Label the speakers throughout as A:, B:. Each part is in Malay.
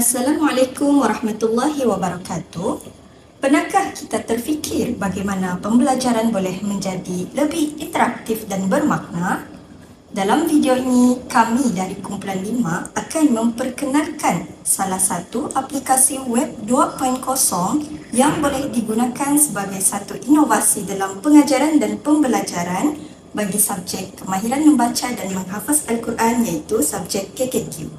A: Assalamualaikum warahmatullahi wabarakatuh. Pernahkah kita terfikir bagaimana pembelajaran boleh menjadi lebih interaktif dan bermakna? Dalam video ini, kami dari Kumpulan 5 akan memperkenalkan salah satu aplikasi web 2.0 yang boleh digunakan sebagai satu inovasi dalam pengajaran dan pembelajaran bagi subjek kemahiran membaca dan menghafaz Al-Quran, iaitu subjek KKQ.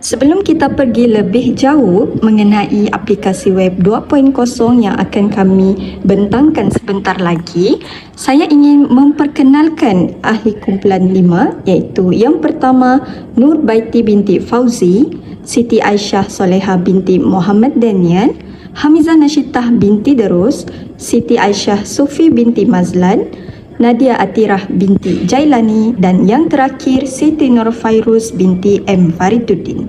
A: Sebelum kita pergi lebih jauh mengenai aplikasi web 2.0 yang akan kami bentangkan sebentar lagi, saya ingin memperkenalkan ahli kumpulan 5, iaitu yang pertama Nur Baiti binti Fauzi, Siti Aisyah Soleha binti Muhammad Daniel, Hamizah Nasyitah binti Derus, Siti Aisyah Sufi binti Mazlan, Nadia Atirah binti Jailani, dan yang terakhir Siti Nur Fairuz binti M. Fariduddin.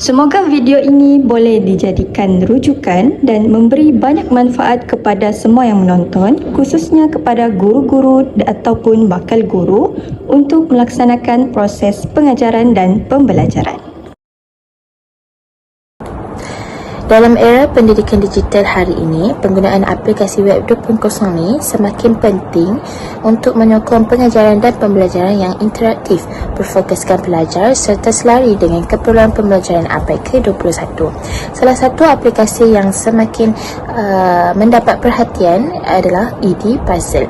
A: Semoga video ini boleh dijadikan rujukan dan memberi banyak manfaat kepada semua yang menonton, khususnya kepada guru-guru ataupun bakal guru untuk melaksanakan proses pengajaran dan pembelajaran.
B: Dalam era pendidikan digital hari ini, penggunaan aplikasi web 2.0 ini semakin penting untuk menyokong pengajaran dan pembelajaran yang interaktif, berfokuskan pelajar serta selari dengan keperluan pembelajaran abad ke-21. Salah satu aplikasi yang semakin mendapat perhatian adalah Edpuzzle.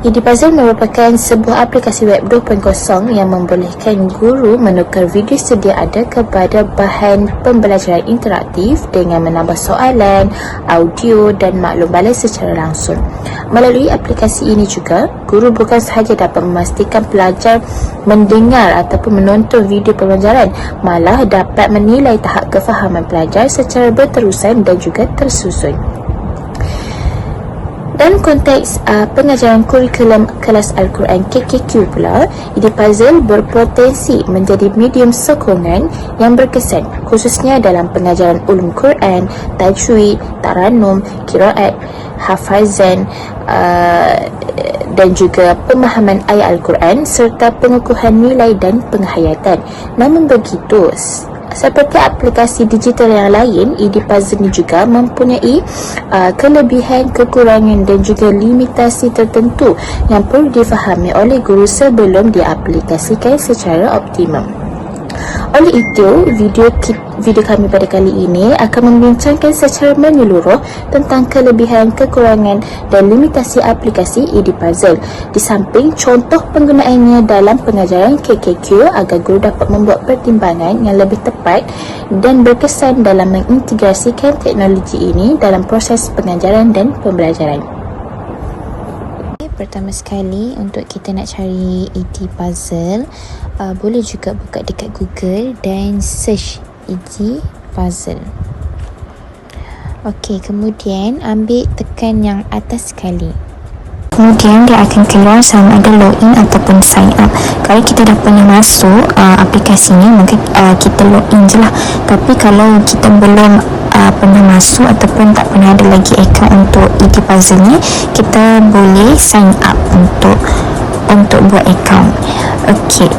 B: Edpuzzle merupakan sebuah aplikasi web 2.0 yang membolehkan guru menukar video sedia ada kepada bahan pembelajaran interaktif dengan menambah soalan, audio dan maklum balas secara langsung. Melalui aplikasi ini juga, guru bukan sahaja dapat memastikan pelajar mendengar ataupun menonton video pembelajaran, malah dapat menilai tahap kefahaman pelajar secara berterusan dan juga tersusun. Dalam konteks pengajaran kurikulum kelas Al-Quran KKQ pula, Edpuzzle berpotensi menjadi medium sokongan yang berkesan, khususnya dalam pengajaran ulum Quran, tajwid, taranum, qiraat, hafazan dan juga pemahaman ayat Al-Quran serta pengukuhan nilai dan penghayatan. Namun begitu, seperti aplikasi digital yang lain, Edpuzzle ini juga mempunyai kelebihan, kekurangan dan juga limitasi tertentu yang perlu difahami oleh guru sebelum diaplikasikan secara optimum. Oleh itu, video kami pada kali ini akan membincangkan secara menyeluruh tentang kelebihan, kekurangan dan limitasi aplikasi Edpuzzle, di samping contoh penggunaannya dalam pengajaran KKQ agar guru dapat membuat pertimbangan yang lebih tepat dan berkesan dalam mengintegrasikan teknologi ini dalam proses pengajaran dan pembelajaran. Pertama sekali, untuk kita nak cari Edpuzzle, boleh juga buka dekat Google dan search Edpuzzle. Okey, kemudian ambil tekan yang atas sekali. Kemudian dia akan keluar sama ada login ataupun sign up. Kalau kita dah pernah masuk aplikasi ni, maka kita login je lah. Tapi kalau kita belum pernah masuk ataupun tak pernah ada lagi account untuk Edpuzzle ni, kita boleh sign up untuk buat account. Okey,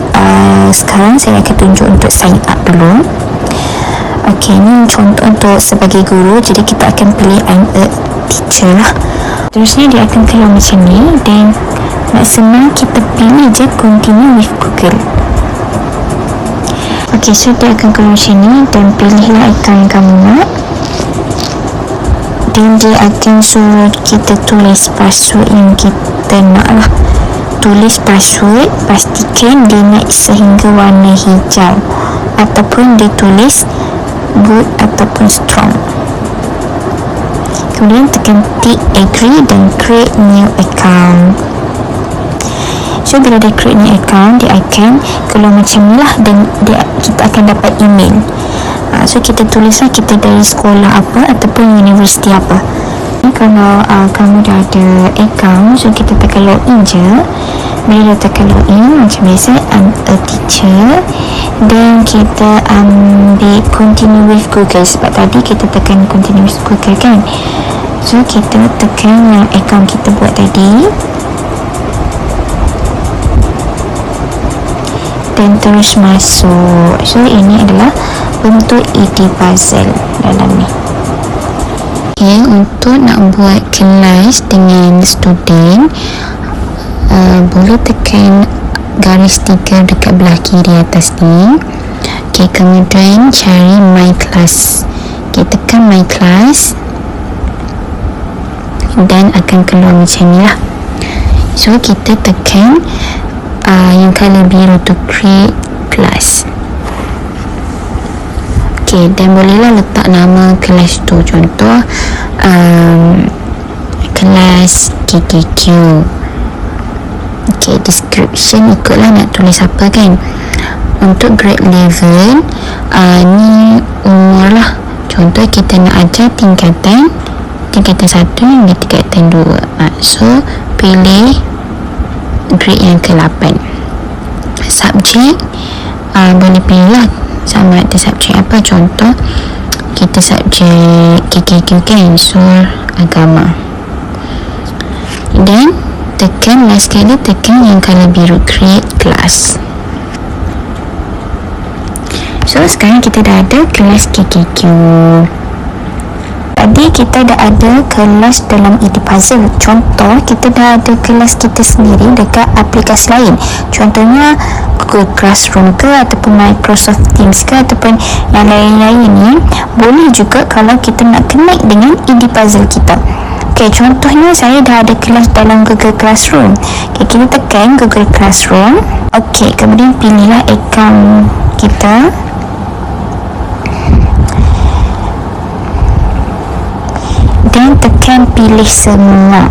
B: sekarang saya akan tunjuk untuk sign up dulu. Okey, ni contoh untuk sebagai guru, jadi kita akan pilih I'm a teacher lah. Terusnya dia akan keluar macam ni, dan nak senang kita pilih je continue with Google. Okey, so dia akan keluar macam ni, dan pilihlah account yang kamu nak. Dan dia akan suruh kita tulis password yang kita nak lah. Tulis password, pastikan dia naik sehingga warna hijau, ataupun dia tulis good ataupun strong. Kemudian tekan tick agree dan create new account. So bila dia create new account, dia akan keluar macam ni lah, dan kita akan dapat email. So kita tulislah kita dari sekolah apa ataupun universiti apa. Kalau kamu dah ada account, so kita tekan login je. Bila dah tekan login, macam biasa I'm a teacher, dan kita ambil continue with Google, sebab tadi kita tekan continue with Google kan. So kita tekan yang account kita buat tadi. dan terus masuk. So ini adalah bentuk Edipuzzle dalam ni. Okay, untuk nak buat kelas dengan student, boleh tekan garis 3 dekat belah kiri atas ni. Okay, kemudian cari My Class. Okay, tekan My Class dan akan keluar macam ni lah. So kita tekan yang color biru tu, create class. Okay, dan bolehlah letak nama kelas tu. Contoh kelas KKQ. Okay, description ikutlah nak tulis apa kan. Untuk grade level, ni umur lah. Contoh kita nak ajar tingkatan 1 hingga tingkatan 2. So pilih grade yang ke-8. Subjek, boleh pilih lah sama ada subjek apa. Contoh kita subjek KKQ kan, so agama. Dan tekan last sekali, tekan yang color biru, create class. So sekarang kita dah ada kelas KKQ. Tadi kita dah ada kelas dalam Edipuzzle. Contoh kita dah ada kelas kita sendiri dekat aplikasi lain. Contohnya Google Classroom ke, ataupun Microsoft Teams ke, ataupun yang lain-lain ni. Boleh juga kalau kita nak connect dengan Edipuzzle kita. Okay, contohnya saya dah ada kelas dalam Google Classroom. Okay, kita tekan Google Classroom. Okay, kemudian pilihlah akaun kita. Dan tekan pilih semua.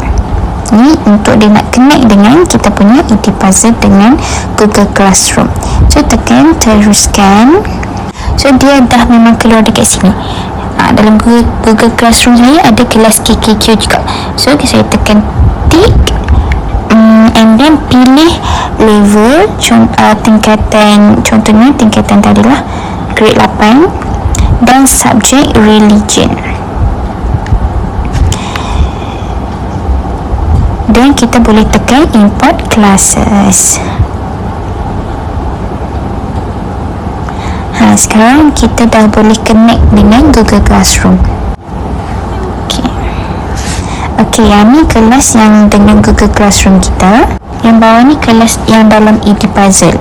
B: Ni untuk dia nak connect dengan kita punya Edipuzzle dengan Google Classroom. So tekan teruskan. So dia dah memang keluar dekat sini. Dalam Google Classroom saya ada kelas KKQ juga. So saya tekan tick, and then pilih level tingkatan, contohnya tingkatan tadilah grade 8, dan subjek religion. Dan kita boleh tekan import classes. Sekarang kita dah boleh connect dengan Google Classroom. Okay, yang ni kelas yang dengan Google Classroom kita. Yang bawah ni kelas yang dalam Edipuzzle.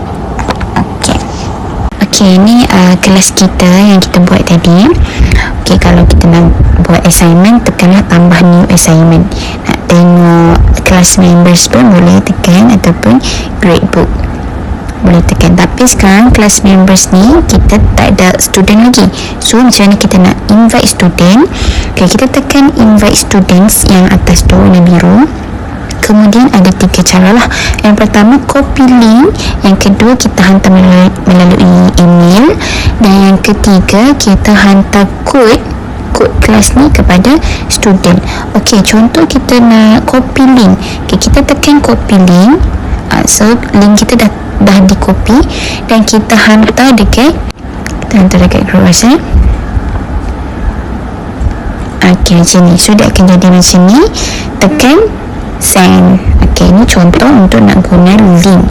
B: Okay, ni kelas kita yang kita buat tadi. Okay, kalau kita nak buat assignment, tekanlah tambah new assignment. Nak tengok class members pun boleh tekan, ataupun gradebook boleh tekan. Tapi sekarang class members ni kita tak ada student lagi. So macam mana kita nak invite student? Okay, kita tekan invite students yang atas tu warna biru. Kemudian ada 3 cara lah. Yang pertama, copy link. Yang kedua, kita hantar melalui email. Dan yang ketiga, kita hantar kod kelas ni kepada student. Okay, contoh kita nak copy link. Okay, kita tekan copy link. So link kita dah di copy dan kita hantar dekat group WhatsApp. Okay, macam ni. So dia akan jadi macam ni. Tekan send. Okay, ni contoh untuk nak guna link.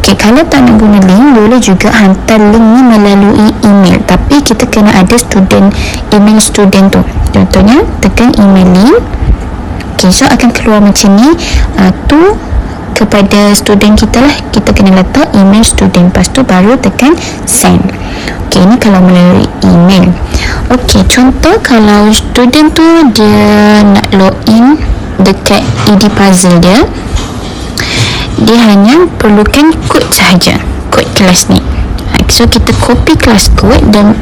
B: Okay, kalau tak nak guna link, boleh juga hantar link ni melalui email. Tapi kita kena ada email student tu. Contohnya tekan email link. Okay, so akan keluar macam ni. Tu kepada student kita lah. Kita kena letak email student, lepas tu baru tekan send. Okay, ni kalau melalui email. Okay, contoh kalau student tu dia nak login dekat Edipuzzle dia hanya perlukan kod sahaja, kod kelas ni. So kita copy kelas kod dan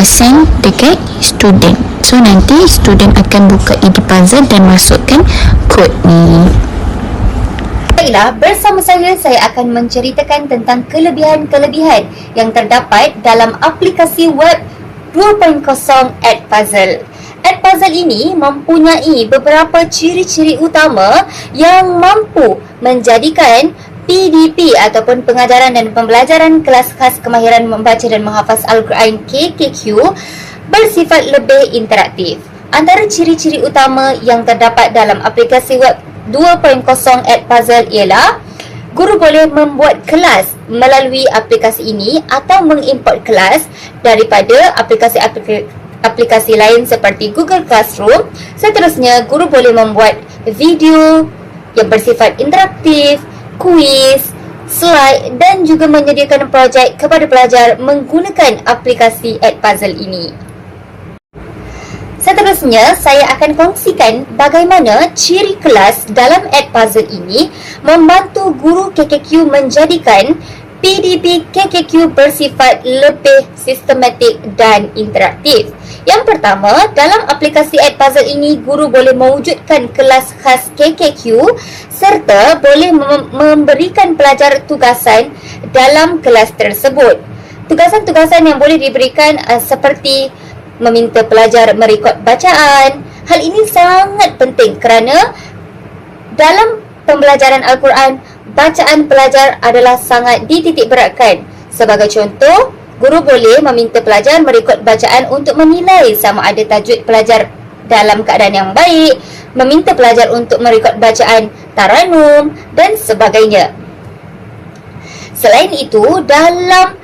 B: send dekat student. So nanti student akan buka Edipuzzle dan masukkan kod ni.
C: Baiklah, bersama saya akan menceritakan tentang kelebihan-kelebihan yang terdapat dalam aplikasi web 2.0 Edpuzzle. Edpuzzle ini mempunyai beberapa ciri-ciri utama yang mampu menjadikan PDP ataupun pengajaran dan pembelajaran kelas khas kemahiran membaca dan menghafaz Al-Quran KKQ bersifat lebih interaktif. Antara ciri-ciri utama yang terdapat dalam aplikasi web 2.0 Edpuzzle ialah Guru boleh membuat kelas melalui aplikasi ini atau mengimport kelas daripada aplikasi lain seperti Google Classroom. Seterusnya, guru boleh membuat video yang bersifat interaktif, kuis, slide dan juga menyediakan projek kepada pelajar menggunakan aplikasi Edpuzzle ini. Seterusnya, saya akan kongsikan bagaimana ciri kelas dalam Edpuzzle ini membantu guru KKQ menjadikan PDP KKQ bersifat lebih sistematik dan interaktif. Yang pertama, dalam aplikasi Edpuzzle ini, guru boleh mewujudkan kelas khas KKQ serta boleh memberikan pelajar tugasan dalam kelas tersebut. Tugasan-tugasan yang boleh diberikan seperti meminta pelajar merekod bacaan. Hal ini sangat penting kerana dalam pembelajaran Al-Quran, bacaan pelajar adalah sangat dititikberatkan. Sebagai contoh, guru boleh meminta pelajar merekod bacaan untuk menilai sama ada tajwid pelajar dalam keadaan yang baik, meminta pelajar untuk merekod bacaan taranum dan sebagainya. Selain itu, dalam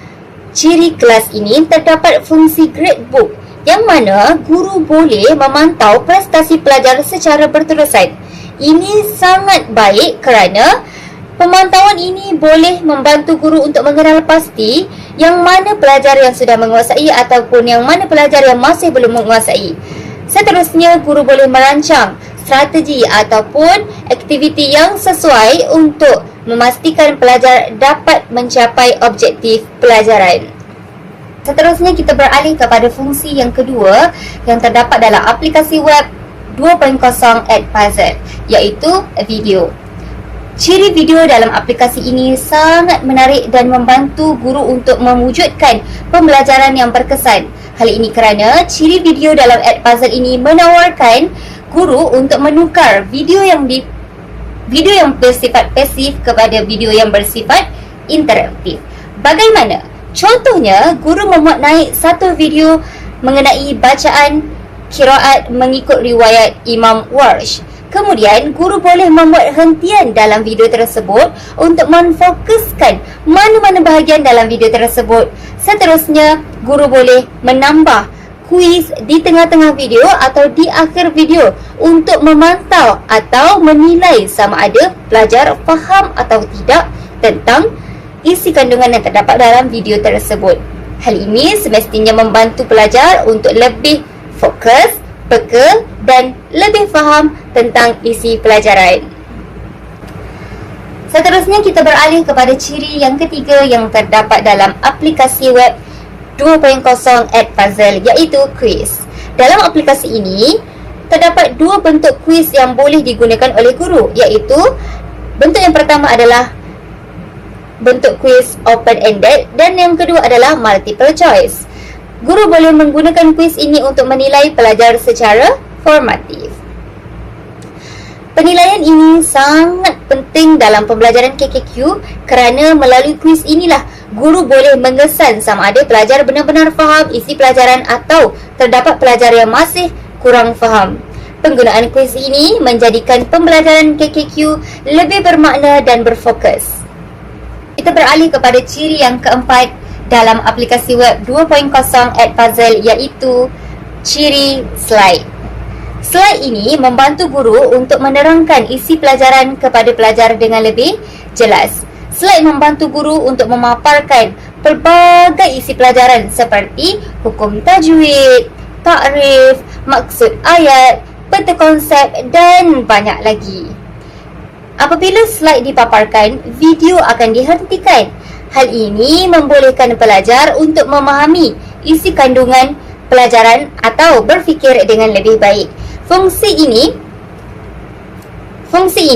C: ciri kelas ini terdapat fungsi gradebook yang mana guru boleh memantau prestasi pelajar secara berterusan. Ini sangat baik kerana pemantauan ini boleh membantu guru untuk mengenal pasti yang mana pelajar yang sudah menguasai ataupun yang mana pelajar yang masih belum menguasai. Seterusnya, guru boleh merancang strategi ataupun aktiviti yang sesuai untuk memastikan pelajar dapat mencapai objektif pelajaran. Seterusnya, kita beralih kepada fungsi yang kedua yang terdapat dalam aplikasi web 2.0 Edpuzzle, iaitu video. Ciri video dalam aplikasi ini sangat menarik dan membantu guru untuk mewujudkan pembelajaran yang berkesan. Hal ini kerana ciri video dalam Edpuzzle ini menawarkan guru untuk menukar video yang bersifat pasif kepada video yang bersifat interaktif. Bagaimana? Contohnya, guru memuat naik satu video mengenai bacaan qiraat mengikut riwayat Imam Warsh. Kemudian, guru boleh membuat hentian dalam video tersebut untuk memfokuskan mana-mana bahagian dalam video tersebut. Seterusnya, guru boleh menambah kuis di tengah-tengah video atau di akhir video untuk memantau atau menilai sama ada pelajar faham atau tidak tentang isi kandungan yang terdapat dalam video tersebut. Hal ini semestinya membantu pelajar untuk lebih fokus, peka dan lebih faham tentang isi pelajaran. Seterusnya, kita beralih kepada ciri yang ketiga yang terdapat dalam aplikasi web 2.0 Edpuzzle, iaitu kuis. Dalam aplikasi ini, terdapat dua bentuk kuis yang boleh digunakan oleh guru, iaitu bentuk yang pertama adalah bentuk kuis open-ended dan yang kedua adalah multiple choice. Guru boleh menggunakan kuis ini untuk menilai pelajar secara formatif. Penilaian ini sangat penting dalam pembelajaran KKQ kerana melalui kuis inilah guru boleh mengesan sama ada pelajar benar-benar faham isi pelajaran atau terdapat pelajar yang masih kurang faham. Penggunaan kuis ini menjadikan pembelajaran KKQ lebih bermakna dan berfokus. Kita beralih kepada ciri yang keempat dalam aplikasi web 2.0 Edpuzzle, iaitu ciri slide. Slide ini membantu guru untuk menerangkan isi pelajaran kepada pelajar dengan lebih jelas. Slide membantu guru untuk memaparkan pelbagai isi pelajaran seperti hukum tajwid, takrif, maksud ayat, peta konsep dan banyak lagi. Apabila slide dipaparkan, video akan dihentikan. Hal ini membolehkan pelajar untuk memahami isi kandungan pelajaran atau berfikir dengan lebih baik. Fungsi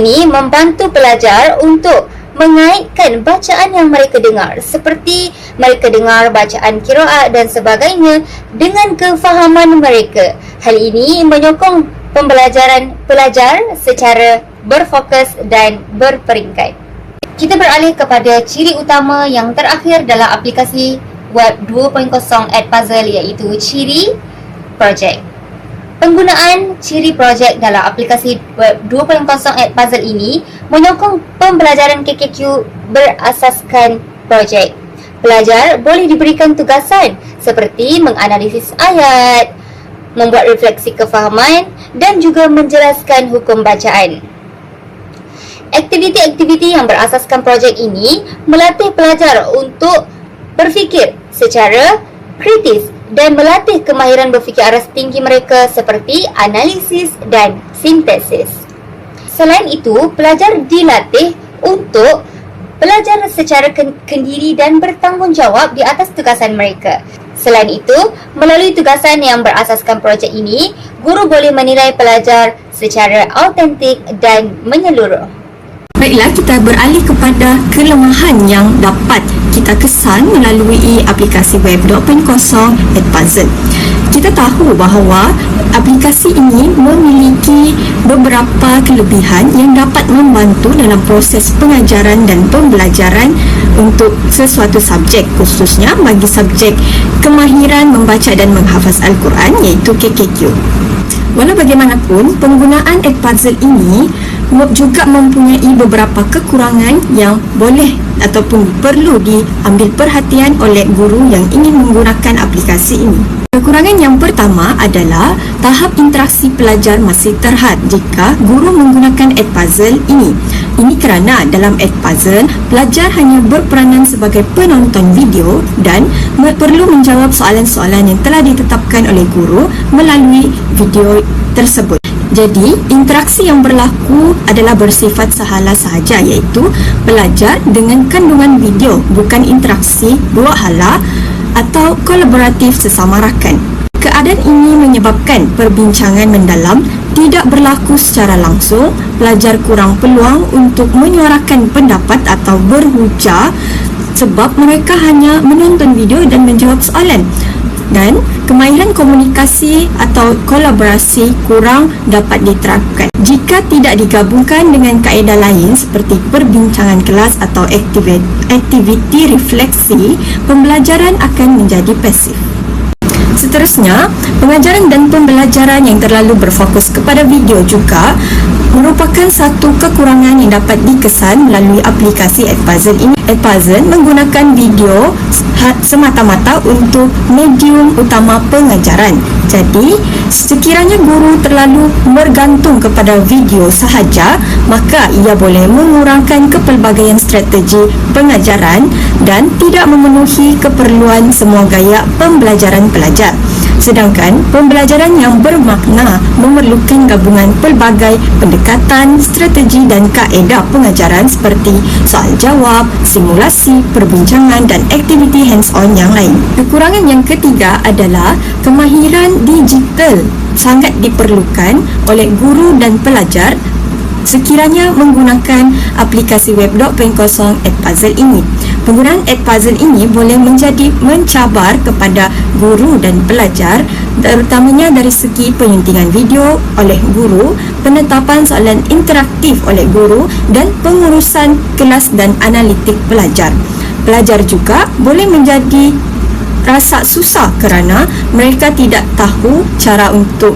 C: ini membantu pelajar untuk mengaitkan bacaan yang mereka dengar, seperti mereka dengar bacaan qiraat dan sebagainya dengan kefahaman mereka. Hal ini menyokong pembelajaran pelajar secara berfokus dan berperingkat. Kita beralih kepada ciri utama yang terakhir dalam aplikasi web 2.0 Edpuzzle, iaitu ciri projek. Penggunaan ciri projek dalam aplikasi web 2.0 Edpuzzle ini menyokong pembelajaran KKQ berasaskan projek. Pelajar boleh diberikan tugasan seperti menganalisis ayat, membuat refleksi kefahaman dan juga menjelaskan hukum bacaan. Aktiviti-aktiviti yang berasaskan projek ini melatih pelajar untuk berfikir secara kritis dan melatih kemahiran berfikir aras tinggi mereka seperti analisis dan sintesis. Selain itu, pelajar dilatih untuk belajar secara kendiri dan bertanggungjawab di atas tugasan mereka. Selain itu, melalui tugasan yang berasaskan projek ini, guru boleh menilai pelajar secara autentik dan menyeluruh.
A: Baiklah, kita beralih kepada kelemahan yang dapat kita kesan melalui aplikasi web 2.0 Edpuzzle. Kita tahu bahawa aplikasi ini memiliki beberapa kelebihan yang dapat membantu dalam proses pengajaran dan pembelajaran untuk sesuatu subjek, khususnya bagi subjek kemahiran membaca dan menghafaz Al-Quran iaitu KKQ. Walau bagaimanapun, penggunaan Edpuzzle ini juga mempunyai beberapa kekurangan yang boleh ataupun perlu diambil perhatian oleh guru yang ingin menggunakan aplikasi ini. Kekurangan yang pertama adalah tahap interaksi pelajar masih terhad jika guru menggunakan Edpuzzle ini. Ini kerana dalam Edpuzzle, pelajar hanya berperanan sebagai penonton video dan perlu menjawab soalan-soalan yang telah ditetapkan oleh guru melalui video tersebut. Jadi, interaksi yang berlaku adalah bersifat sahala sahaja iaitu belajar dengan kandungan video, bukan interaksi dua hala atau kolaboratif sesama rakan. Keadaan ini menyebabkan perbincangan mendalam tidak berlaku secara langsung, pelajar kurang peluang untuk menyuarakan pendapat atau berhujah sebab mereka hanya menonton video dan menjawab soalan. Dan kemahiran komunikasi atau kolaborasi kurang dapat diterapkan. Jika tidak digabungkan dengan kaedah lain seperti perbincangan kelas atau aktiviti refleksi, pembelajaran akan menjadi pasif. Seterusnya, pengajaran dan pembelajaran yang terlalu berfokus kepada video juga merupakan satu kekurangan yang dapat dikesan melalui aplikasi Edpuzzle ini. Edpuzzle menggunakan video semata-mata untuk medium utama pengajaran. Jadi, sekiranya guru terlalu bergantung kepada video sahaja, maka ia boleh mengurangkan kepelbagaian strategi pengajaran dan tidak memenuhi keperluan semua gaya pembelajaran pelajar. Sedangkan pembelajaran yang bermakna memerlukan gabungan pelbagai pendekatan, strategi dan kaedah pengajaran seperti soal jawab, simulasi, perbincangan dan aktiviti hands-on yang lain. Kekurangan yang ketiga adalah kemahiran digital sangat diperlukan oleh guru dan pelajar sekiranya menggunakan aplikasi web 2.0 Edpuzzle ini. Penggunaan Edpuzzle ini boleh menjadi mencabar kepada guru dan pelajar, terutamanya dari segi penyuntingan video oleh guru, penetapan soalan interaktif oleh guru dan pengurusan kelas dan analitik pelajar. Pelajar juga boleh menjadi rasa susah kerana mereka tidak tahu cara untuk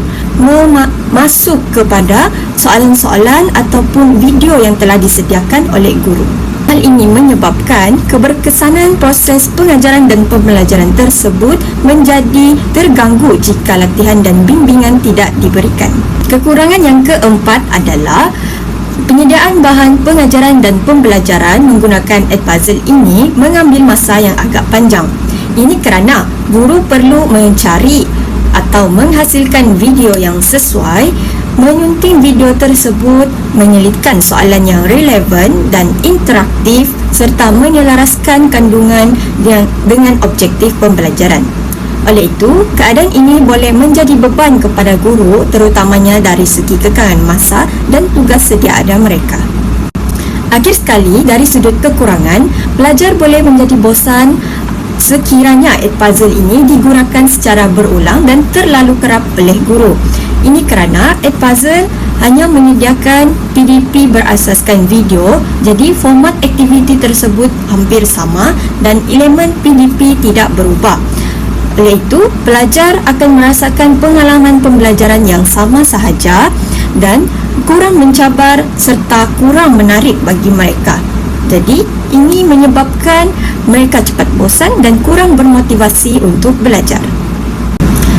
A: masuk kepada soalan-soalan ataupun video yang telah disediakan oleh guru. Hal ini menyebabkan keberkesanan proses pengajaran dan pembelajaran tersebut menjadi terganggu jika latihan dan bimbingan tidak diberikan. Kekurangan yang keempat adalah penyediaan bahan pengajaran dan pembelajaran menggunakan Edpuzzle ini mengambil masa yang agak panjang. Ini kerana guru perlu mencari atau menghasilkan video yang sesuai, menyunting video tersebut, menyelitkan soalan yang relevan dan interaktif serta menyelaraskan kandungan dengan objektif pembelajaran. Oleh itu, keadaan ini boleh menjadi beban kepada guru terutamanya dari segi kekangan masa dan tugas sedia ada mereka. Akhir sekali, dari sudut kekurangan, pelajar boleh menjadi bosan sekiranya Edpuzzle ini digunakan secara berulang dan terlalu kerap oleh guru. Ini kerana Edpuzzle hanya menyediakan PDP berasaskan video, jadi format aktiviti tersebut hampir sama dan elemen PDP tidak berubah. Oleh itu, pelajar akan merasakan pengalaman pembelajaran yang sama sahaja dan kurang mencabar serta kurang menarik bagi mereka. Jadi, ini menyebabkan mereka cepat bosan dan kurang bermotivasi untuk belajar.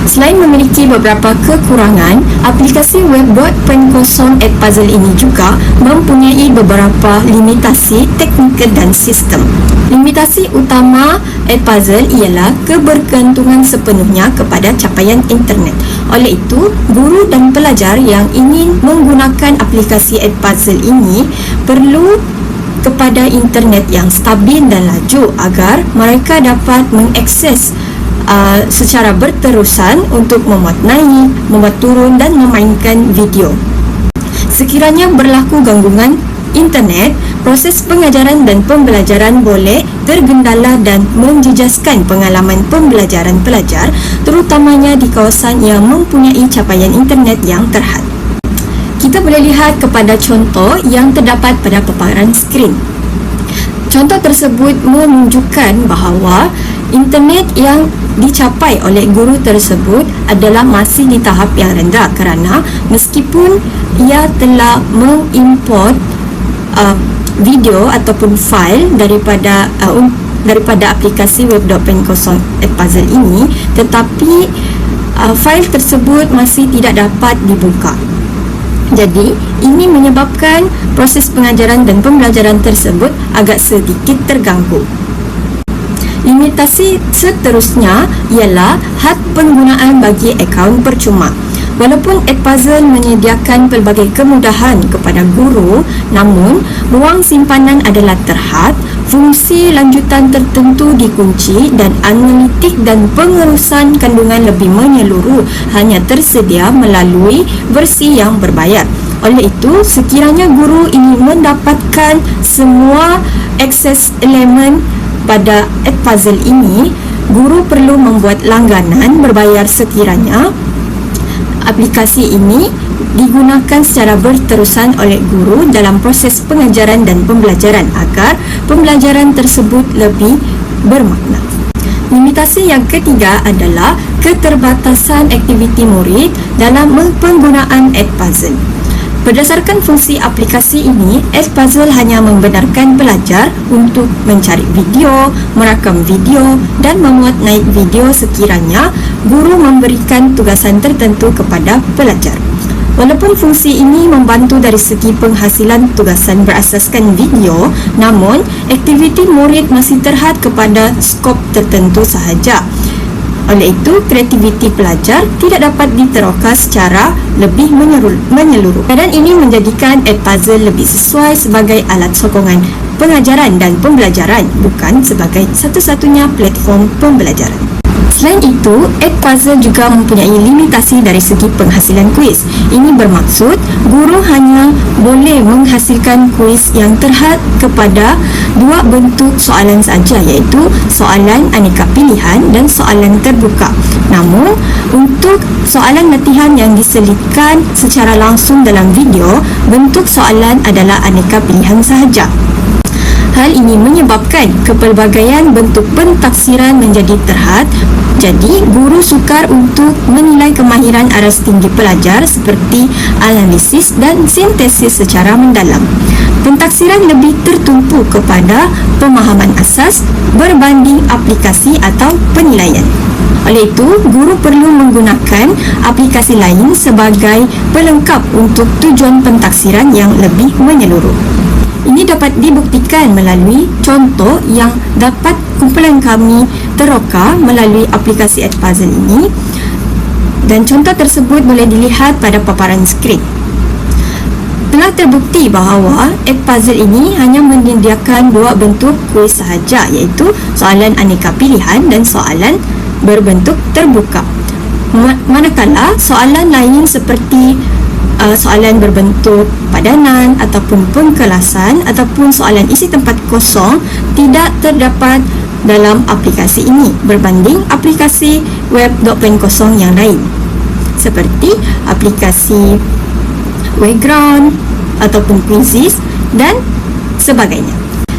A: Selain memiliki beberapa kekurangan, aplikasi web 2.0 Edpuzzle ini juga mempunyai beberapa limitasi teknikal dan sistem. Limitasi utama Edpuzzle ialah kebergantungan sepenuhnya kepada capaian internet. Oleh itu, guru dan pelajar yang ingin menggunakan aplikasi Edpuzzle ini perlu kepada internet yang stabil dan laju agar mereka dapat mengakses secara berterusan untuk memuat naik, memuat turun dan memainkan video. Sekiranya berlaku gangguan internet, proses pengajaran dan pembelajaran boleh tergendala dan menjejaskan pengalaman pembelajaran pelajar, terutamanya di kawasan yang mempunyai capaian internet yang terhad. Kita boleh lihat kepada contoh yang terdapat pada paparan skrin. Contoh tersebut menunjukkan bahawa internet yang dicapai oleh guru tersebut adalah masih di tahap yang rendah kerana meskipun ia telah mengimport video ataupun file daripada aplikasi web 2.0 Edpuzzle ini, tetapi file tersebut masih tidak dapat dibuka. Jadi, ini menyebabkan proses pengajaran dan pembelajaran tersebut agak sedikit terganggu. Limitasi seterusnya ialah had penggunaan bagi akaun percuma. Walaupun Edpuzzle menyediakan pelbagai kemudahan kepada guru, namun ruang simpanan adalah terhad, fungsi lanjutan tertentu dikunci dan analitik dan pengurusan kandungan lebih menyeluruh hanya tersedia melalui versi yang berbayar. Oleh itu, sekiranya guru ingin mendapatkan semua akses elemen pada Edpuzzle ini, guru perlu membuat langganan berbayar sekiranya aplikasi ini digunakan secara berterusan oleh guru dalam proses pengajaran dan pembelajaran agar pembelajaran tersebut lebih bermakna. Limitasi yang ketiga adalah keterbatasan aktiviti murid dalam penggunaan Edpuzzle. Berdasarkan fungsi aplikasi ini, Edpuzzle hanya membenarkan pelajar untuk mencari video, merakam video dan memuat naik video sekiranya guru memberikan tugasan tertentu kepada pelajar. Walaupun fungsi ini membantu dari segi penghasilan tugasan berasaskan video, namun aktiviti murid masih terhad kepada skop tertentu sahaja. Oleh itu, kreativiti pelajar tidak dapat diteroka secara lebih menyeluruh. Keadaan ini menjadikan Edpuzzle lebih sesuai sebagai alat sokongan pengajaran dan pembelajaran, bukan sebagai satu-satunya platform pembelajaran. Selain itu, Edpuzzle juga mempunyai limitasi dari segi penghasilan kuis. Ini bermaksud guru hanya boleh menghasilkan kuis yang terhad kepada dua bentuk soalan saja, iaitu soalan aneka pilihan dan soalan terbuka. Namun, untuk soalan latihan yang diselitkan secara langsung dalam video, bentuk soalan adalah aneka pilihan sahaja. Hal ini menyebabkan kepelbagaian bentuk pentaksiran menjadi terhad. Jadi, guru sukar untuk menilai kemahiran aras tinggi pelajar seperti analisis dan sintesis secara mendalam. Pentaksiran lebih tertumpu kepada pemahaman asas berbanding aplikasi atau penilaian. Oleh itu, guru perlu menggunakan aplikasi lain sebagai pelengkap untuk tujuan pentaksiran yang lebih menyeluruh. Ini dapat dibuktikan melalui contoh yang dapat kumpulan kami teroka melalui aplikasi Edpuzzle ini, dan contoh tersebut boleh dilihat pada paparan skrin. Telah terbukti bahawa Edpuzzle ini hanya menyediakan dua bentuk kuis sahaja, iaitu soalan aneka pilihan dan soalan berbentuk terbuka. Manakala soalan lain seperti soalan berbentuk padanan ataupun pengkelasan ataupun soalan isi tempat kosong tidak terdapat dalam aplikasi ini berbanding aplikasi web 2.0 yang lain seperti aplikasi Wayground ataupun Quizzes dan sebagainya.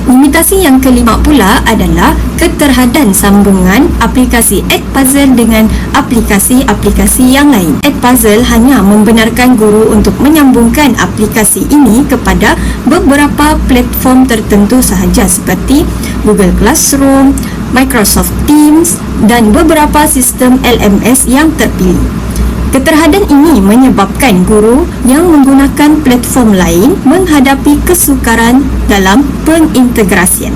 A: Limitasi yang kelima pula adalah keterhadan sambungan aplikasi Edpuzzle dengan aplikasi-aplikasi yang lain. Edpuzzle hanya membenarkan guru untuk menyambungkan aplikasi ini kepada beberapa platform tertentu sahaja seperti Google Classroom, Microsoft Teams dan beberapa sistem LMS yang terpilih. Keterhadan ini menyebabkan guru yang menggunakan platform lain menghadapi kesukaran dalam pengintegrasian.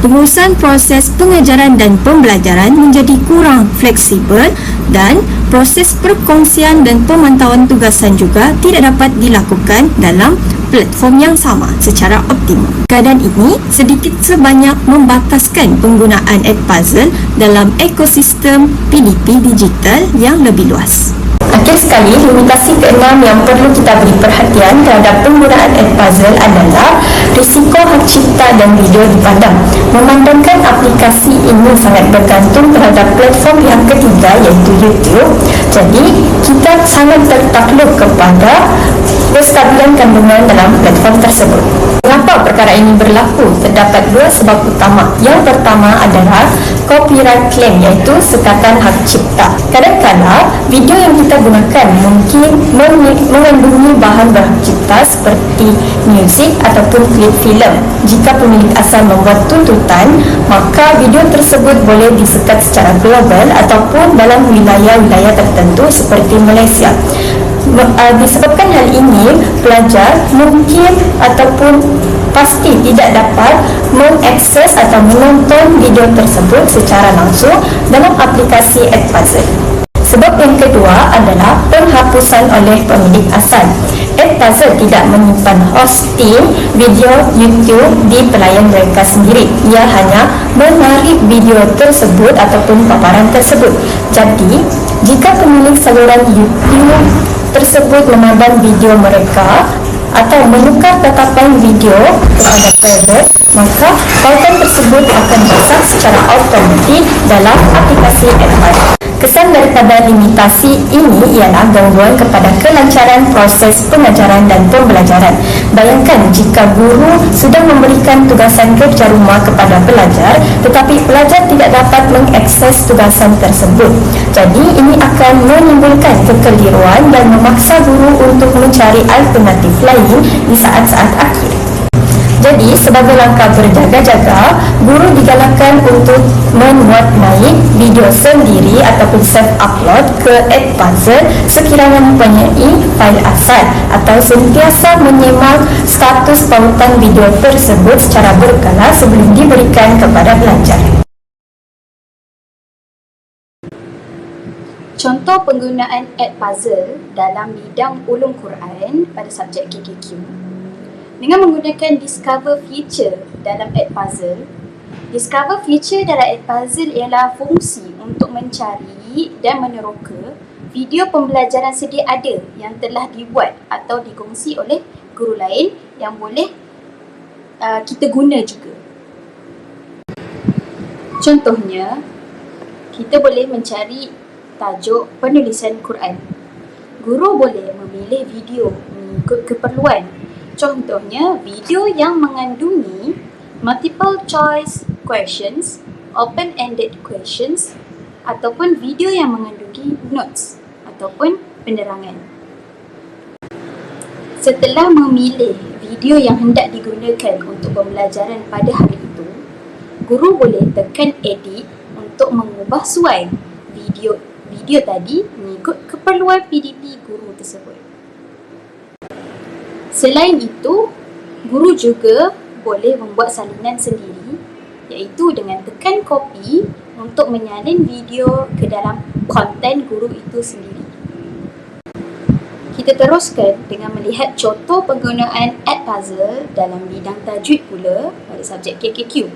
A: Pengurusan proses pengajaran dan pembelajaran menjadi kurang fleksibel dan proses perkongsian dan pemantauan tugasan juga tidak dapat dilakukan dalam platform yang sama secara optimal. Keadaan ini sedikit sebanyak membataskan penggunaan Edpuzzle dalam ekosistem PDP digital yang lebih luas.
B: Akhir sekali, limitasi keenam yang perlu kita beri perhatian terhadap penggunaan Edpuzzle adalah risiko hak cipta dan video dipadam. Memandangkan aplikasi ini sangat bergantung terhadap platform yang ketiga iaitu YouTube, jadi kita sangat tertakluk kepada kestabilan kandungan dalam platform tersebut. Mengapa perkara ini berlaku? Terdapat dua sebab utama. Yang pertama adalah copyright claim, iaitu sekatan hak cipta. Kadang-kadang video yang kita gunakan mungkin mengandungi bahan berhak cipta seperti muzik ataupun klip filem. Jika pemilik asal membuat tuntutan, maka video tersebut boleh disekat secara global ataupun dalam wilayah-wilayah tertentu seperti Malaysia. Disebabkan hal ini, pelajar mungkin ataupun pasti tidak dapat mengakses atau menonton video tersebut secara langsung dalam aplikasi Edpuzzle. Sebab yang kedua adalah penghapusan oleh pemilik asal. Edpuzzle tidak menyimpan hosting video YouTube di pelayan mereka sendiri. Ia hanya menarik video tersebut ataupun paparan tersebut. Jadi, jika pemilik saluran YouTube tersebut memadam video mereka atau menukar tatapan video kepada private, maka konten tersebut akan rosak secara automatik dalam aplikasi Edpuzzle. Kesan daripada limitasi ini ialah gangguan kepada kelancaran proses pengajaran dan pembelajaran. Bayangkan jika guru sudah memberikan tugasan kerja rumah kepada pelajar, tetapi pelajar tidak dapat mengakses tugasan tersebut. Jadi ini akan menimbulkan kekeliruan dan memaksa guru untuk mencari alternatif lain di saat-saat akhir. Jadi, sebagai langkah berjaga-jaga, guru digalakkan untuk memuat naik video sendiri ataupun self-upload ke Edpuzzle sekiranya mempunyai fail asal atau sentiasa menyemak status pautan video tersebut secara berkala sebelum diberikan kepada pelajar.
D: Contoh penggunaan Edpuzzle dalam bidang ulum Quran pada subjek KKQ. Dengan menggunakan Discover Feature dalam Edpuzzle. Discover Feature dalam Edpuzzle ialah fungsi untuk mencari dan meneroka video pembelajaran sedia ada yang telah dibuat atau dikongsi oleh guru lain yang boleh kita guna juga. Contohnya, kita boleh mencari tajuk penulisan Quran. Guru boleh memilih video mengikut keperluan. Contohnya, video yang mengandungi multiple choice questions, open-ended questions ataupun video yang mengandungi notes ataupun penerangan. Setelah memilih video yang hendak digunakan untuk pembelajaran pada hari itu, guru boleh tekan edit untuk mengubah suai video tadi mengikut keperluan PDP guru tersebut. Selain itu, guru juga boleh membuat salinan sendiri, iaitu dengan tekan copy untuk menyalin video ke dalam konten guru itu sendiri. Kita teruskan dengan melihat contoh penggunaan Edpuzzle dalam bidang tajwid pula pada subjek KKQ.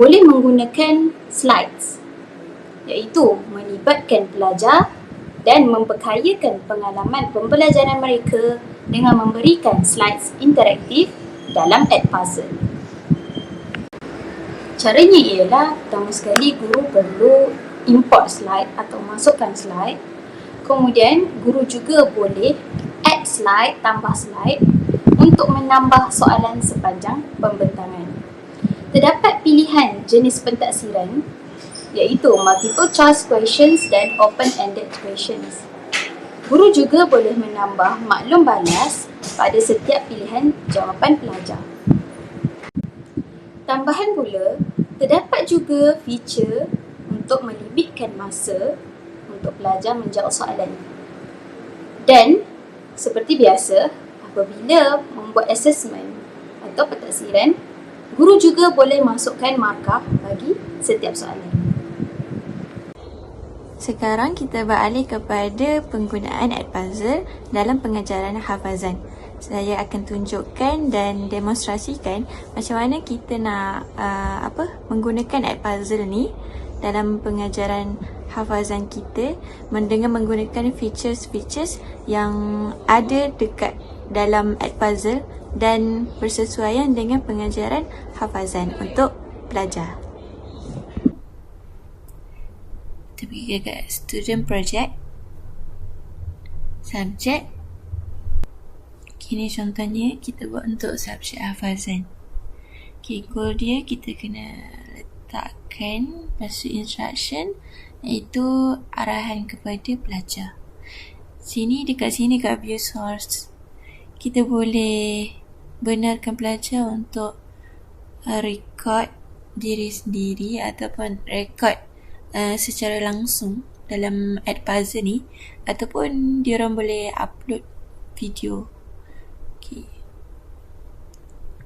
D: Boleh menggunakan slides, iaitu melibatkan pelajar dan memperkayakan pengalaman pembelajaran mereka dengan memberikan slides interaktif dalam Edpuzzle. Caranya ialah, pertama sekali guru perlu import slide atau masukkan slide. Kemudian guru juga boleh add slide, tambah slide untuk menambah soalan sepanjang pembentangan. Terdapat pilihan jenis pentaksiran iaitu multiple choice questions dan open-ended questions. Guru juga boleh menambah maklum balas pada setiap pilihan jawapan pelajar. Tambahan pula, terdapat juga feature untuk melibitkan masa untuk pelajar menjawab soalan. Dan seperti biasa, apabila membuat assessment atau pentaksiran, guru juga boleh masukkan markah bagi setiap soalan.
E: Sekarang kita beralih kepada penggunaan Edpuzzle dalam pengajaran hafazan. Saya akan tunjukkan dan demonstrasikan macam mana kita nak menggunakan Edpuzzle ni dalam pengajaran hafazan kita dengan menggunakan features-features yang ada dekat dalam Edpuzzle dan bersesuaian dengan pengajaran hafazan untuk pelajar. Kita pergi ke student project, subject. Ini contohnya kita buat untuk subjek hafazan. Goal dia kita kena letakkan pasal instruction iaitu arahan kepada pelajar. Dekat sini kat view source, kita boleh benarkan pelajar untuk record diri sendiri ataupun record secara langsung dalam Edpuzzle ni, ataupun diorang boleh upload video.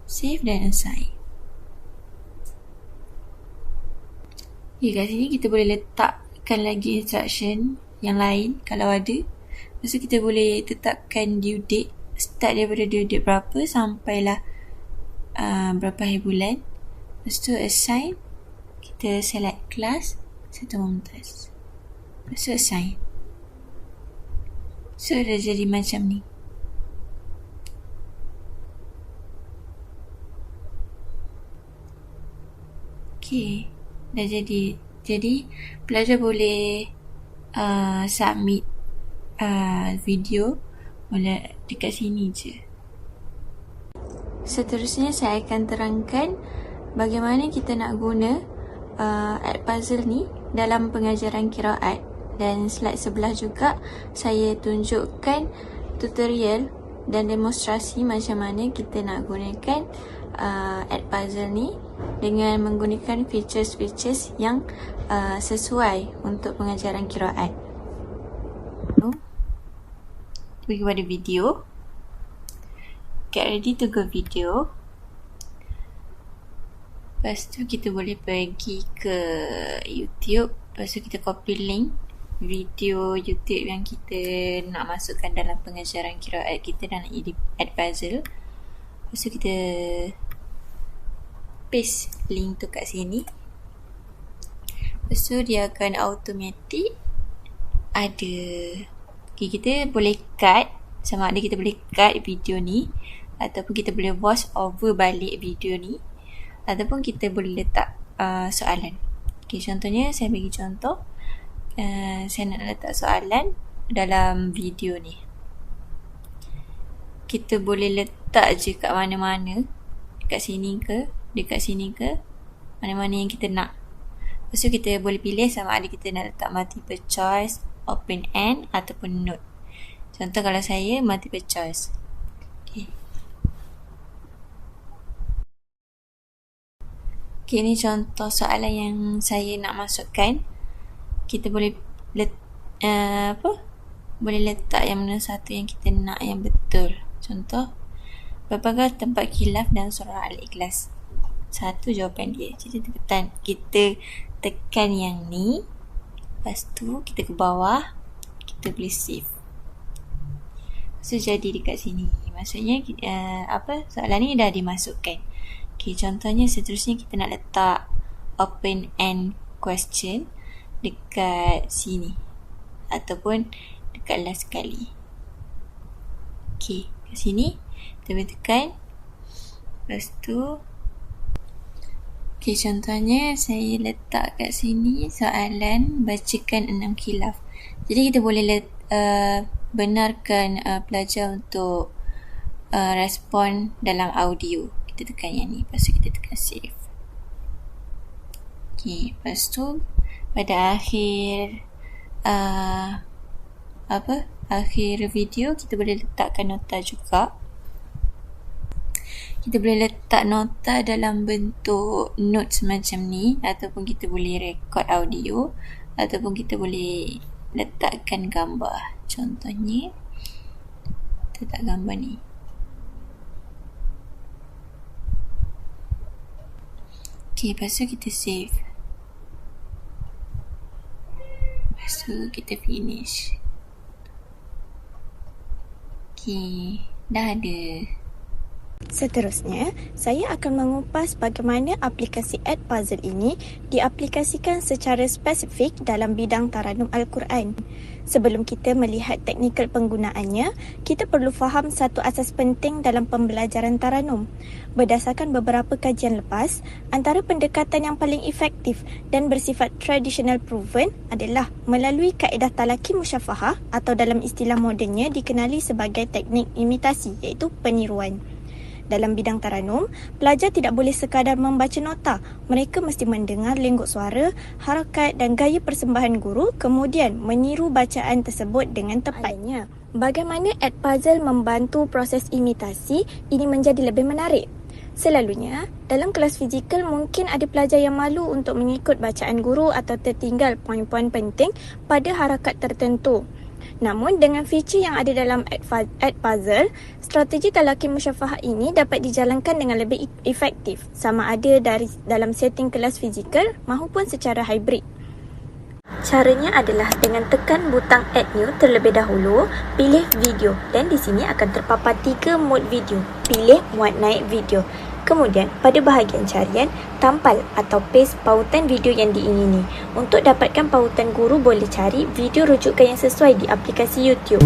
E: Save dan assign. Kat sini kita boleh letakkan lagi instruction yang lain kalau ada. Lepas tu kita boleh tetapkan due date, start daripada due date berapa sampailah berapa hari bulan. Lepas tu assign, kita select kelas satu mumtaz. Lepas tu assign. So dah jadi macam ni. Dah jadi. Jadi pelajar boleh submit video boleh dekat sini je. Seterusnya saya akan terangkan bagaimana kita nak guna Edpuzzle ni dalam pengajaran qiraat, dan slide sebelah juga saya tunjukkan tutorial dan demonstrasi macam mana kita nak gunakan Edpuzzle ni dengan menggunakan features-features yang sesuai untuk pengajaran qiraat. Pergi kepada video. Get ready to go video. Lepas tu kita boleh pergi ke YouTube. Lepas tu kita copy link video YouTube yang kita nak masukkan dalam pengajaran qiraat kita dalam Edpuzzle. Lepas tu kita paste link tu kat sini. Lepas tu dia akan automatic ada. Kita boleh cut, sama ada kita boleh cut video ni ataupun kita boleh voice over balik video ni, ataupun kita boleh letak soalan. Contohnya saya bagi contoh, saya nak letak soalan dalam video ni. Kita boleh letak je kat mana-mana, dekat sini ke, mana-mana yang kita nak. Lepas tu kita boleh pilih sama ada kita nak letak multiple choice, open end ataupun note. Contoh kalau saya multiple choice. Ini contoh soalan yang saya nak masukkan. Kita boleh boleh letak yang mana satu yang kita nak yang betul. Contoh, berapakah tempat khilaf dalam surah Al-Ikhlas? Satu jawapan dia. Jadi kita tekan yang ni. Lepas tu kita ke bawah, kita boleh save. So jadi dekat sini. Maksudnya soalan ni dah dimasukkan. Contohnya seterusnya kita nak letak open end question dekat sini ataupun dekat last sekali. Kat sini kita boleh tekan. Lepas tu contohnya saya letak kat sini soalan bacakan 6 khilaf. Jadi kita boleh benarkan pelajar untuk respon dalam audio. Kita tekan yang ni, lepas tu kita tekan save. Okay, lepas tu pada akhir akhir video kita boleh letakkan nota juga. Kita boleh letak nota dalam bentuk notes macam ni, ataupun kita boleh record audio, ataupun kita boleh letakkan gambar. Contohnya kita letak gambar ni. Okay, lepas tu kita save. Lepas tu kita finish. Okay, dah ada.
F: Seterusnya, saya akan mengupas bagaimana aplikasi Edpuzzle ini diaplikasikan secara spesifik dalam bidang Taranum Al-Quran. Sebelum kita melihat teknikal penggunaannya, kita perlu faham satu asas penting dalam pembelajaran Taranum. Berdasarkan beberapa kajian lepas, antara pendekatan yang paling efektif dan bersifat traditional proven adalah melalui kaedah talaki musyafahah atau dalam istilah modennya dikenali sebagai teknik imitasi, iaitu peniruan. Dalam bidang Taranum, pelajar tidak boleh sekadar membaca nota. Mereka mesti mendengar lenggok suara, harakat dan gaya persembahan guru, kemudian meniru bacaan tersebut dengan tepatnya. Bagaimana Edpuzzle membantu proses imitasi ini menjadi lebih menarik? Selalunya, dalam kelas fizikal mungkin ada pelajar yang malu untuk mengikut bacaan guru atau tertinggal poin-poin penting pada harakat tertentu. Namun dengan feature yang ada dalam Edpuzzle, strategi talaki musyafahah ini dapat dijalankan dengan lebih efektif, sama ada dalam setting kelas fizikal maupun secara hybrid. Caranya adalah dengan tekan butang Add New terlebih dahulu, pilih video dan di sini akan terpapar 3 mode video. Pilih muat naik video. Kemudian, pada bahagian carian, tampal atau paste pautan video yang diingini. Untuk dapatkan pautan guru, boleh cari video rujukan yang sesuai di aplikasi YouTube.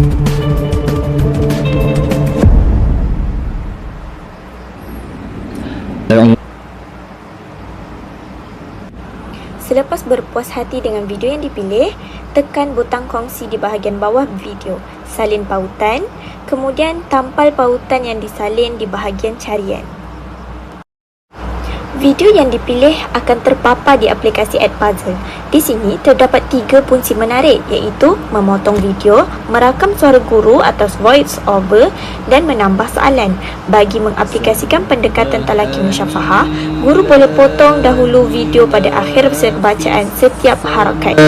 F: Selepas berpuas hati dengan video yang dipilih, tekan butang kongsi di bahagian bawah video. Salin pautan, kemudian tampal pautan yang disalin di bahagian carian. Video yang dipilih akan terpapar di aplikasi Edpuzzle. Di sini terdapat 3 punci menarik, iaitu memotong video, merakam suara guru atau voice over dan menambah soalan. Bagi mengaplikasikan pendekatan talaki musyafahah, guru boleh potong dahulu video pada akhir bacaan setiap harakat.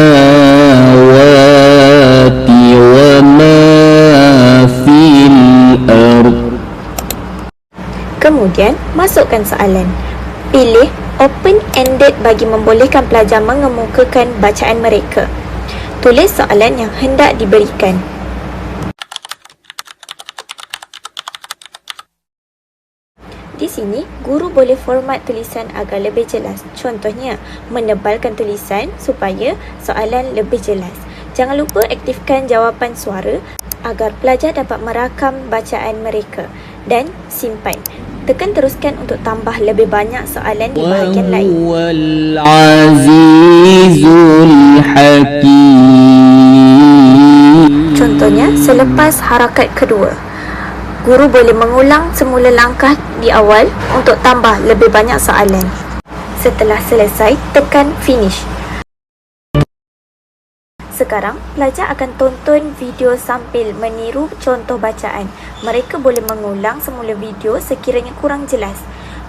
F: Kemudian, masukkan soalan. Pilih open-ended bagi membolehkan pelajar mengemukakan bacaan mereka. Tulis soalan yang hendak diberikan. Di sini, guru boleh format tulisan agar lebih jelas. Contohnya, menebalkan tulisan supaya soalan lebih jelas. Jangan lupa aktifkan jawapan suara agar pelajar dapat merakam bacaan mereka dan simpan. Tekan teruskan untuk tambah lebih banyak soalan di bahagian lain. Contohnya, selepas harakat kedua, guru boleh mengulang semula langkah di awal untuk tambah lebih banyak soalan. Setelah selesai, tekan finish. Sekarang, pelajar akan tonton video sambil meniru contoh bacaan. Mereka boleh mengulang semula video sekiranya kurang jelas.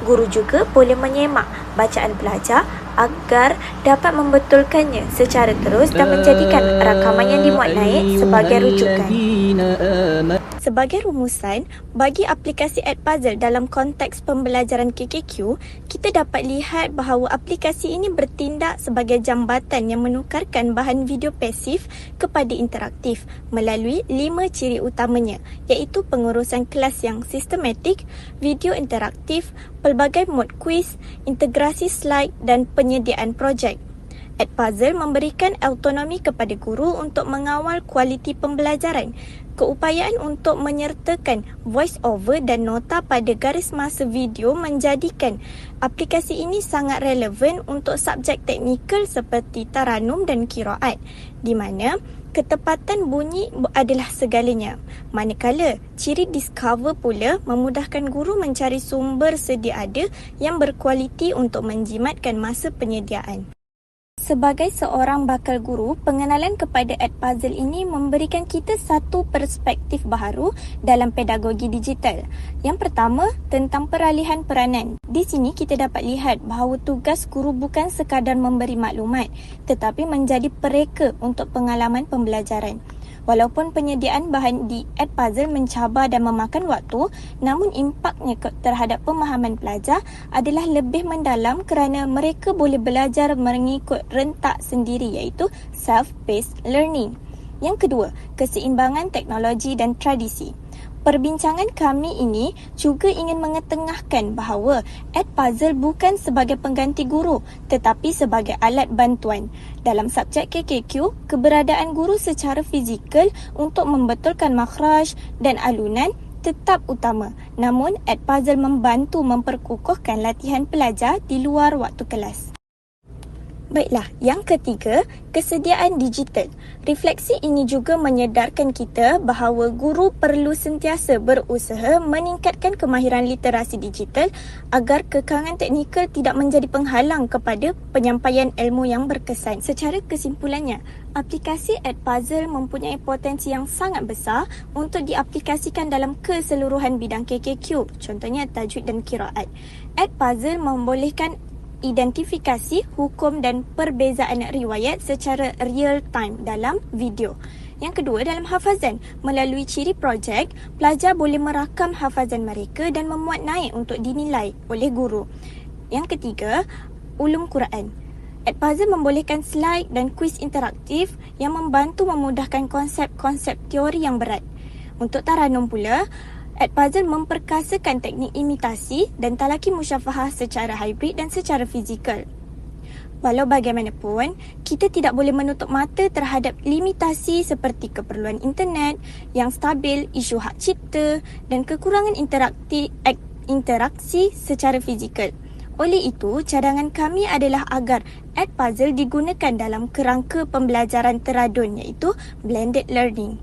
F: Guru juga boleh menyemak bacaan pelajar agar dapat membetulkannya secara terus dan menjadikan rakaman yang dimuat naik sebagai rujukan. Sebagai rumusan, bagi aplikasi Edpuzzle dalam konteks pembelajaran KKQ, kita dapat lihat bahawa aplikasi ini bertindak sebagai jambatan yang menukarkan bahan video pasif kepada interaktif melalui 5 ciri utamanya, iaitu pengurusan kelas yang sistematik, video interaktif, pelbagai mod kuis, integrasi slide dan penyediaan projek. Edpuzzle memberikan autonomi kepada guru untuk mengawal kualiti pembelajaran. Keupayaan untuk menyertakan voice over dan nota pada garis masa video menjadikan aplikasi ini sangat relevan untuk subjek teknikal seperti Taranum dan Qiraat, di mana Ketepatan bunyi adalah segalanya. Manakala, ciri discover pula memudahkan guru mencari sumber sedia ada yang berkualiti untuk menjimatkan masa penyediaan. Sebagai seorang bakal guru, pengenalan kepada Edpuzzle ini memberikan kita satu perspektif baharu dalam pedagogi digital. Yang pertama, tentang peralihan peranan. Di sini kita dapat lihat bahawa tugas guru bukan sekadar memberi maklumat, tetapi menjadi pereka untuk pengalaman pembelajaran. Walaupun penyediaan bahan di Edpuzzle mencabar dan memakan waktu, namun impaknya terhadap pemahaman pelajar adalah lebih mendalam kerana mereka boleh belajar mengikut rentak sendiri, iaitu self-paced learning. Yang kedua, keseimbangan teknologi dan tradisi. Perbincangan kami ini juga ingin mengetengahkan bahawa Edpuzzle bukan sebagai pengganti guru tetapi sebagai alat bantuan. Dalam subjek KKQ, keberadaan guru secara fizikal untuk membetulkan makhraj dan alunan tetap utama. Namun, Edpuzzle membantu memperkukuhkan latihan pelajar di luar waktu kelas. Baiklah, yang ketiga, kesediaan digital. Refleksi ini juga menyedarkan kita bahawa guru perlu sentiasa berusaha meningkatkan kemahiran literasi digital agar kekangan teknikal tidak menjadi penghalang kepada penyampaian ilmu yang berkesan. Secara kesimpulannya, aplikasi Edpuzzle mempunyai potensi yang sangat besar untuk diaplikasikan dalam keseluruhan bidang KKQ, contohnya tajwid dan qiraat. Edpuzzle membolehkan identifikasi, hukum dan perbezaan riwayat secara real time dalam video. Yang kedua, dalam hafazan, melalui ciri projek, pelajar boleh merakam hafazan mereka dan memuat naik untuk dinilai oleh guru. Yang ketiga, ulum Quran. Edpuzzle membolehkan slide dan kuis interaktif yang membantu memudahkan konsep-konsep teori yang berat. Untuk taranum pula, Edpuzzle memperkasakan teknik imitasi dan talaki musyafahah secara hibrid dan secara fizikal. Walau bagaimanapun, kita tidak boleh menutup mata terhadap limitasi seperti keperluan internet yang stabil, isu hak cipta dan kekurangan interaksi secara fizikal. Oleh itu, cadangan kami adalah agar Edpuzzle digunakan dalam kerangka pembelajaran teradun, iaitu blended learning.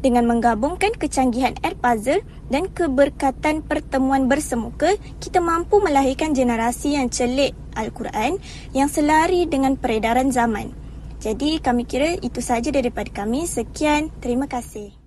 F: Dengan menggabungkan kecanggihan Edpuzzle dan keberkatan pertemuan bersemuka, kita mampu melahirkan generasi yang celik Al-Quran yang selari dengan peredaran zaman. Jadi kami kira itu sahaja daripada kami. Sekian, terima kasih.